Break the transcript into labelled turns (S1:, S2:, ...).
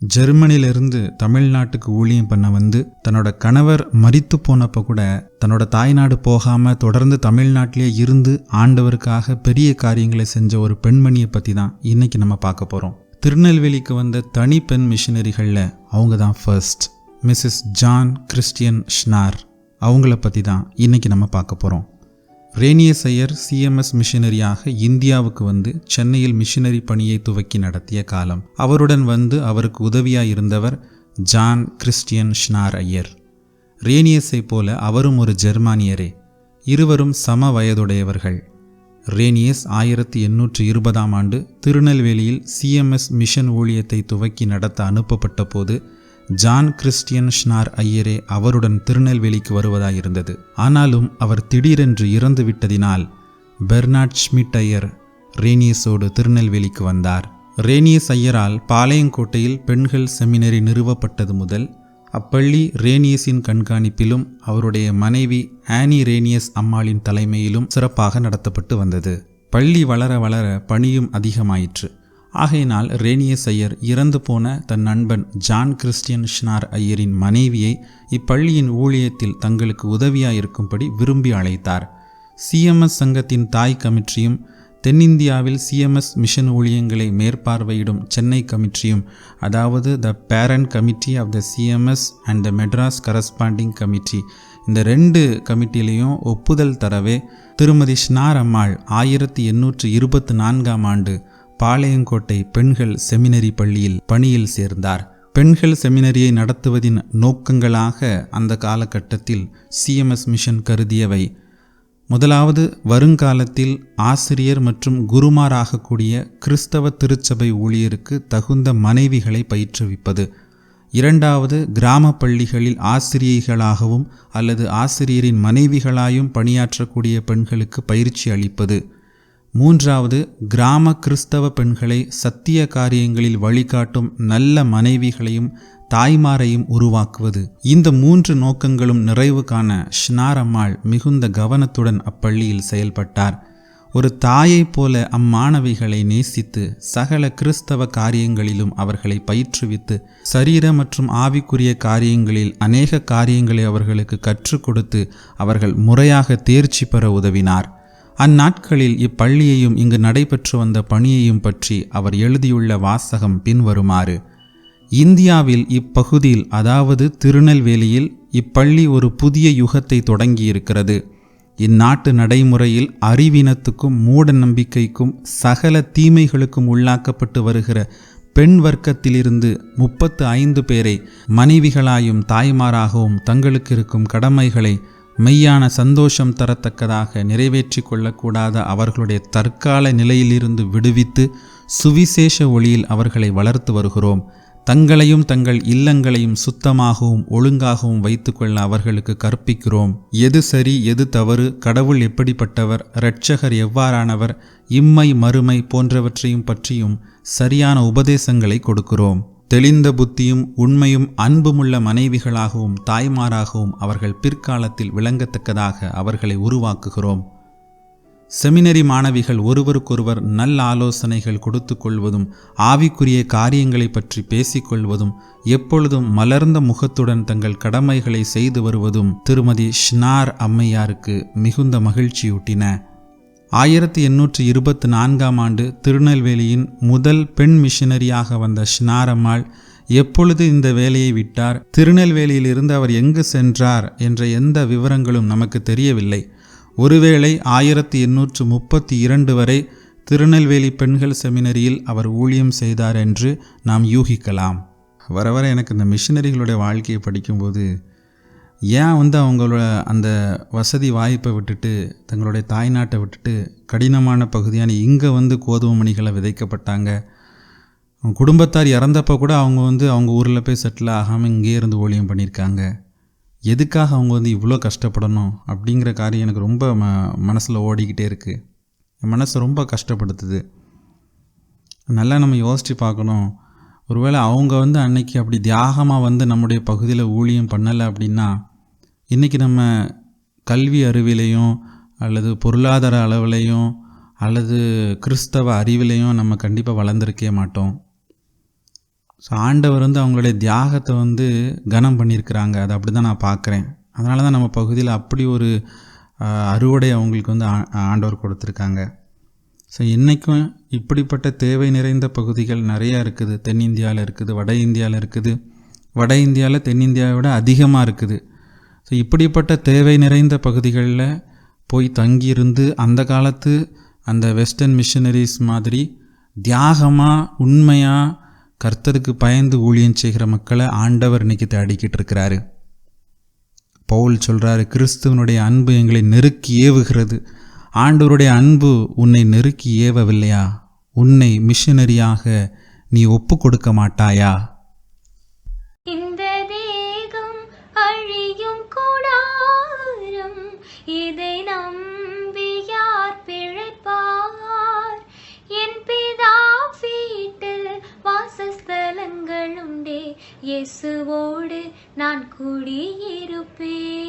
S1: ஜெர்மனியிலிருந்து தமிழ்நாட்டுக்கு ஊழியம் பண்ண வந்து தன்னோட கணவர் மரித்து போனப்போ கூட தன்னோட தாய்நாடு போகாமல் தொடர்ந்து தமிழ்நாட்டிலே இருந்து ஆண்டவருக்காக பெரிய காரியங்களை செஞ்ச ஒரு பெண்மணியை பற்றி தான் இன்றைக்கி நம்ம பார்க்க போகிறோம். திருநெல்வேலிக்கு வந்த தனி பெண் மிஷினரிகளில் அவங்க தான் ஃபர்ஸ்ட் மிஸ்ஸஸ் ஜான் கிறிஸ்டியன் ஷ்னார். அவங்கள பற்றி தான் இன்றைக்கி நம்ம பார்க்க போகிறோம். ரேனியஸ் ஐயர் சிஎம்எஸ் மிஷினரியாக இந்தியாவுக்கு வந்து சென்னையில் மிஷினரி பணியை துவக்கி நடத்திய காலம். அவருடன் வந்து அவருக்கு உதவியாக இருந்தவர் ஜான் கிறிஸ்டியன் ஷ்னார் ஐயர். ரேனியஸை போல அவரும் ஒரு ஜெர்மானியரே. இருவரும் சம வயதுடையவர்கள். ரேனியஸ் 1820 திருநெல்வேலியில் சிஎம்எஸ் மிஷன் ஊழியத்தை துவக்கி நடத்த அனுப்பப்பட்ட போது ஜான் கிறிஸ்டியன் ஷ்னார் ஐயரே அவருடன் திருநெல்வேலிக்கு வருவதாயிருந்தது. ஆனாலும் அவர் திடீரென்று இறந்து விட்டதினால் பெர்னார்ட் ஷ்மிட் ஐயர் ரேனியஸோடு திருநெல்வேலிக்கு வந்தார். ரேனியஸ் ஐயரால் பாளையங்கோட்டையில் பெண்கள் செமினரி நிறுவப்பட்டது முதல் அப்பள்ளி ரேனியஸின் கண்காணிப்பிலும் அவருடைய மனைவி ஆனி ரேனியஸ் அம்மாளின் தலைமையிலும் சிறப்பாக நடத்தப்பட்டு வந்தது. பள்ளி வளர வளர பணியும் அதிகமாயிற்று. ஆகையினால் ரேனியஸ் ஐயர் இறந்து போன தன் நண்பன் ஜான் கிறிஸ்டியன் ஷ்னார் ஐயரின் மனைவியை இப்பள்ளியின் ஊழியத்தில் தங்களுக்கு உதவியாயிருக்கும்படி விரும்பி அழைத்தார். சிஎம்எஸ் சங்கத்தின் தாய் கமிட்டியும் தென்னிந்தியாவில் சிஎம்எஸ் மிஷன் ஊழியங்களை மேற்பார்வையிடும் சென்னை கமிட்டியும், அதாவது the parent committee of the CMS and the Madras corresponding committee, இந்த 2 கமிட்டிலையும் ஒப்புதல் தரவே திருமதி ஷ்னார் அம்மாள் 1824 பாளையங்கோட்டை பெண்கள் செமினரி பள்ளியில் பணியில் சேர்ந்தார். பெண்கள் செமினரியை நடத்துவதின் நோக்கங்களாக அந்த காலகட்டத்தில் சிஎம்எஸ் மிஷன் கருதியவை: முதலாவது, வருங்காலத்தில் ஆசிரியர் மற்றும் குருமாராகக்கூடிய கிறிஸ்தவ திருச்சபை ஊழியருக்கு தகுந்த மனைவிகளை பயிற்றுவிப்பது. இரண்டாவது, கிராம பள்ளிகளில் ஆசிரியைகளாகவும் அல்லது ஆசிரியரின் மனைவிகளாயும் பணியாற்றக்கூடிய பெண்களுக்கு பயிற்சி அளிப்பது. மூன்றாவது, கிராம கிறிஸ்தவ பெண்களை சத்திய காரியங்களில் வழிகாட்டும் நல்ல மனைவிகளையும் தாய்மாரையும் உருவாக்குவது. இந்த 3 நோக்கங்களும் நிறைவு காண ஷ்னார் அம்மாள் மிகுந்த கவனத்துடன் அப்பள்ளியில் செயல்பட்டார். ஒரு தாயைப் போல அம்மாணவிகளை நேசித்து சகல கிறிஸ்தவ காரியங்களிலும் அவர்களை பயிற்றுவித்து சரீர மற்றும் ஆவிக்குரிய காரியங்களில் அநேக காரியங்களை அவர்களுக்கு கற்றுக் கொடுத்து அவர்கள் முறையாக தேர்ச்சி பெற உதவினார். அந்நாட்களில் இப்பள்ளியையும் இங்கு நடைபெற்று வந்த பணியையும் பற்றி அவர் எழுதியுள்ள வாசகம் பின்வருமாறு: இந்தியாவில் இப்பகுதியில், அதாவது திருநெல்வேலியில், இப்பள்ளி ஒரு புதிய யுகத்தை தொடங்கியிருக்கிறது. இந்நாட்டு நடைமுறையில் அறிவீனத்துக்கும் மூட நம்பிக்கைக்கும் சகல தீமைகளுக்கும் உள்ளாக்கப்பட்டு வருகிற பெண் வர்க்கத்திலிருந்து 35 பேரை மனைவிகளாயும் தாய்மாராகவும் தங்களுக்கு இருக்கும் கடமைகளை மெய்யான சந்தோஷம் தரத்தக்கதாக நிறைவேற்றி கொள்ளக்கூடாத அவர்களுடைய தற்கால நிலையிலிருந்து விடுவித்து சுவிசேஷ ஒளியில் அவர்களை வளர்த்து வருகிறோம். தங்களையும் தங்கள் இல்லங்களையும் சுத்தமாகவும் ஒழுங்காகவும் வைத்துக்கொள்ள அவர்களுக்கு கற்பிக்கிறோம். எது சரி, எது தவறு, கடவுள் எப்படிப்பட்டவர், இரட்சகர் எவ்வாறானவர், இம்மை மறுமை போன்றவற்றையும் பற்றியும் சரியான உபதேசங்களை கொடுக்கிறோம். தெளிந்த புத்தியும் உண்மையும் அன்புமுள்ள மனைவிகளாகவும் தாய்மாராகவும் அவர்கள் பிற்காலத்தில் விளங்கத்தக்கதாக அவர்களை உருவாக்குகிறோம். செமினரி மாணவிகள் ஒருவருக்கொருவர் நல்ல ஆலோசனைகள் கொடுத்து கொள்வதும் ஆவிக்குரிய காரியங்களை பற்றி பேசிக்கொள்வதும் எப்பொழுதும் மலர்ந்த முகத்துடன் தங்கள் கடமைகளை செய்து வருவதும் திருமதி ஷ்னார் அம்மையாருக்கு மிகுந்த மகிழ்ச்சியூட்டின. 1824 திருநெல்வேலியின் முதல் பெண் மிஷனரியாக வந்த ஷ்னார் அம்மாள் எப்பொழுது இந்த வேலையை விட்டார், திருநெல்வேலியிலிருந்து அவர் எங்கு சென்றார் என்ற எந்த விவரங்களும் நமக்கு தெரியவில்லை. ஒருவேளை 1832 வரை திருநெல்வேலி பெண்கள் செமினரியில் அவர் ஊழியம் செய்தார் என்று நாம் யூகிக்கலாம். வர வர எனக்கு இந்த மிஷனரிகளுடைய வாழ்க்கையை படிக்கும்போது ஏன் அவங்களோட அந்த வசதி வாய்ப்பை விட்டுட்டு தங்களுடைய தாய்நாட்டை விட்டுட்டு கடினமான பகுதியான இங்கே கோதுமை மணிகளை விதைக்கப்பட்டாங்க. குடும்பத்தார் இறந்தப்போ கூட அவங்க ஊரில் போய் செட்டில் ஆகாமல் இங்கே இருந்து ஊழியம் பண்ணியிருக்காங்க. எதுக்காக அவங்க இவ்வளோ கஷ்டப்படணும் அப்படிங்கிற காரியம் எனக்கு ரொம்ப மனசில் ஓடிக்கிட்டே இருக்குது. என் மனசை ரொம்ப கஷ்டப்படுத்துது. நல்லா நம்ம யோசித்து பார்க்கணும். ஒருவேளை அவங்க அன்னைக்கு அப்படி தியாகமாக நம்முடைய பகுதியில் ஊழியம் பண்ணலை அப்படின்னா இன்றைக்கி நம்ம கல்வி அறிவிலையும் அல்லது பொருளாதார அளவிலையும் அல்லது கிறிஸ்தவ அறிவிலையும் நம்ம கண்டிப்பாக வளர்ந்துருக்கே மாட்டோம். ஸோ ஆண்டவர் வந்து அவங்களுடைய தியாகத்தை வந்து கனம் பண்ணியிருக்கிறாங்க. அது அப்படி தான் நான் பார்க்குறேன். அதனால தான் நம்ம பகுதியில் அப்படி ஒரு அறுவடை அவங்களுக்கு வந்து ஆண்டவர் கொடுத்துருக்காங்க. ஸோ இன்றைக்கும் இப்படிப்பட்ட தேவை நிறைந்த பகுதிகள் நிறையா இருக்குது. தென்னிந்தியாவில் இருக்குது, வட இந்தியாவில் இருக்குது. வட இந்தியாவில் தென்னிந்தியாவை விட அதிகமாக இருக்குது. ஸோ இப்படிப்பட்ட தேவை நிறைந்த பகுதிகளில் போய் தங்கியிருந்து அந்த காலத்து அந்த வெஸ்டர்ன் மிஷனரிஸ் மாதிரி தியாகமாக உண்மையாக கர்த்தருக்கு பயந்து ஊழியம் செய்கிற மக்களை ஆண்டவர் இன்னைக்கு தேடிக்கிட்டு இருக்கிறாரு. பவுல் சொல்கிறாரு, கிறிஸ்துவனுடைய அன்பு எங்களை நெருக்கி ஏவுகிறது. ஆண்டவருடைய அன்பு உன்னை நெருக்கி ஏவவில்லையா? உன்னை மிஷனரியாக நீ ஒப்பு கொடுக்க மாட்டாயா?
S2: இந்த தேகம் அழியும் கூடாரம், இதை நம்பி யார் பிழைப்பார்? என் பிதா வீட்டில் வாசஸ்தலங்கள் உண்டே, இயேசுவோடு நான் குடியிருப்பேன்.